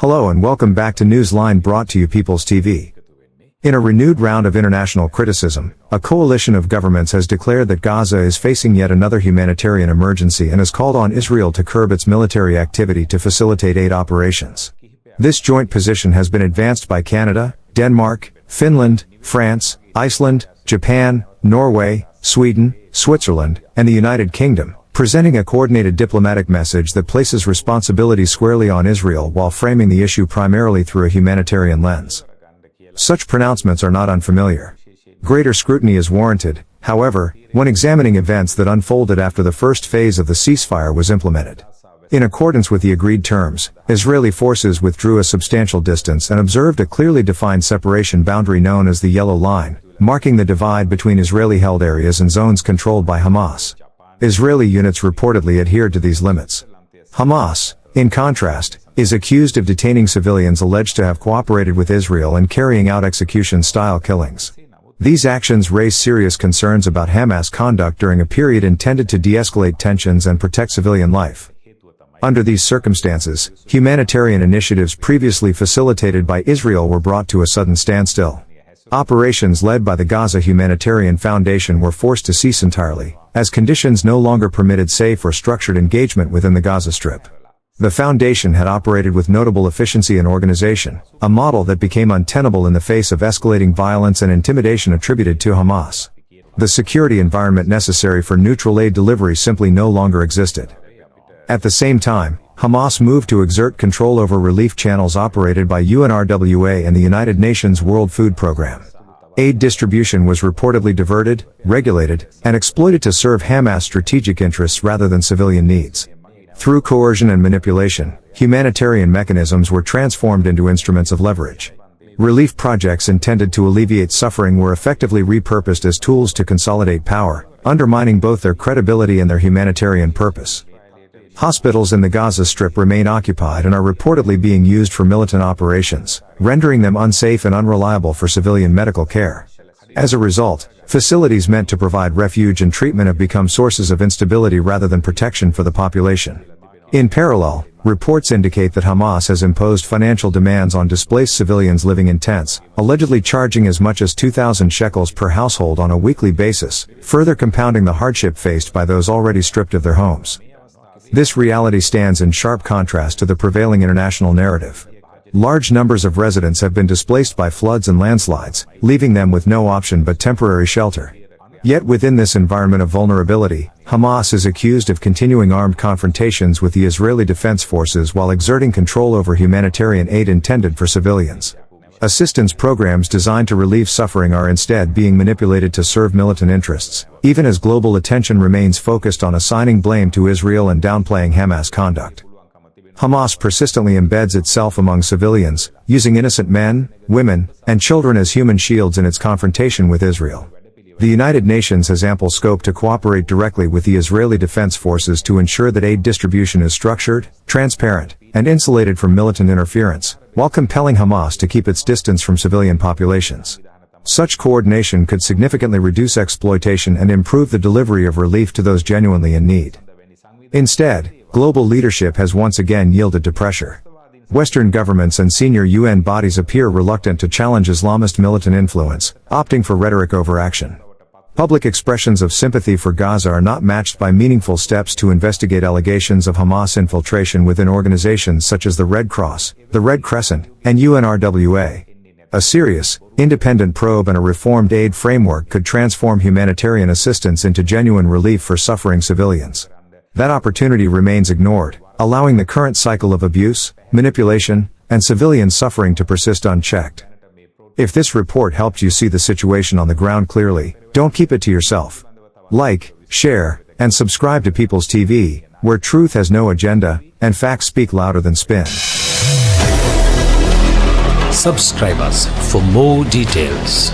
Hello and welcome back to Newsline, brought to you People's TV. In a renewed round of international criticism, a coalition of governments has declared that Gaza is facing yet another humanitarian emergency and has called on Israel to curb its military activity to facilitate aid operations. This joint position has been advanced by Canada, Denmark, Finland, France, Iceland, Japan, Norway, Sweden, Switzerland, and the United Kingdom, presenting a coordinated diplomatic message that places responsibility squarely on Israel while framing the issue primarily through a humanitarian lens. Such pronouncements are not unfamiliar. Greater scrutiny is warranted, however, when examining events that unfolded after the first phase of the ceasefire was implemented. In accordance with the agreed terms, Israeli forces withdrew a substantial distance and observed a clearly defined separation boundary known as the Yellow Line, marking the divide between Israeli-held areas and zones controlled by Hamas. Israeli units reportedly adhered to these limits. Hamas, in contrast, is accused of detaining civilians alleged to have cooperated with Israel and carrying out execution-style killings. These actions raise serious concerns about Hamas conduct during a period intended to de-escalate tensions and protect civilian life. Under these circumstances, humanitarian initiatives previously facilitated by Israel were brought to a sudden standstill. Operations led by the Gaza Humanitarian Foundation were forced to cease entirely, as conditions no longer permitted safe or structured engagement within the Gaza Strip. The foundation had operated with notable efficiency and organization, a model that became untenable in the face of escalating violence and intimidation attributed to Hamas. The security environment necessary for neutral aid delivery simply no longer existed. At the same time, Hamas moved to exert control over relief channels operated by UNRWA and the United Nations World Food Programme. Aid distribution was reportedly diverted, regulated, and exploited to serve Hamas strategic interests rather than civilian needs. Through coercion and manipulation, humanitarian mechanisms were transformed into instruments of leverage. Relief projects intended to alleviate suffering were effectively repurposed as tools to consolidate power, undermining both their credibility and their humanitarian purpose. Hospitals in the Gaza Strip remain occupied and are reportedly being used for militant operations, rendering them unsafe and unreliable for civilian medical care. As a result, facilities meant to provide refuge and treatment have become sources of instability rather than protection for the population. In parallel, reports indicate that Hamas has imposed financial demands on displaced civilians living in tents, allegedly charging as much as 2,000 shekels per household on a weekly basis, further compounding the hardship faced by those already stripped of their homes. This reality stands in sharp contrast to the prevailing international narrative. Large numbers of residents have been displaced by floods and landslides, leaving them with no option but temporary shelter. Yet within this environment of vulnerability, Hamas is accused of continuing armed confrontations with the Israeli Defense Forces while exerting control over humanitarian aid intended for civilians. Assistance programs designed to relieve suffering are instead being manipulated to serve militant interests, even as global attention remains focused on assigning blame to Israel and downplaying Hamas conduct. Hamas persistently embeds itself among civilians, using innocent men, women, and children as human shields in its confrontation with Israel. The United Nations has ample scope to cooperate directly with the Israeli Defense Forces to ensure that aid distribution is structured, transparent, and insulated from militant interference, while compelling Hamas to keep its distance from civilian populations. Such coordination could significantly reduce exploitation and improve the delivery of relief to those genuinely in need. Instead, global leadership has once again yielded to pressure. Western governments and senior UN bodies appear reluctant to challenge Islamist militant influence, opting for rhetoric over action. Public expressions of sympathy for Gaza are not matched by meaningful steps to investigate allegations of Hamas infiltration within organizations such as the Red Cross, the Red Crescent, and UNRWA. A serious, independent probe and a reformed aid framework could transform humanitarian assistance into genuine relief for suffering civilians. That opportunity remains ignored, allowing the current cycle of abuse, manipulation, and civilian suffering to persist unchecked. If this report helped you see the situation on the ground clearly, don't keep it to yourself. Like, share, and subscribe to People's TV, where truth has no agenda, and facts speak louder than spin. Subscribe us for more details.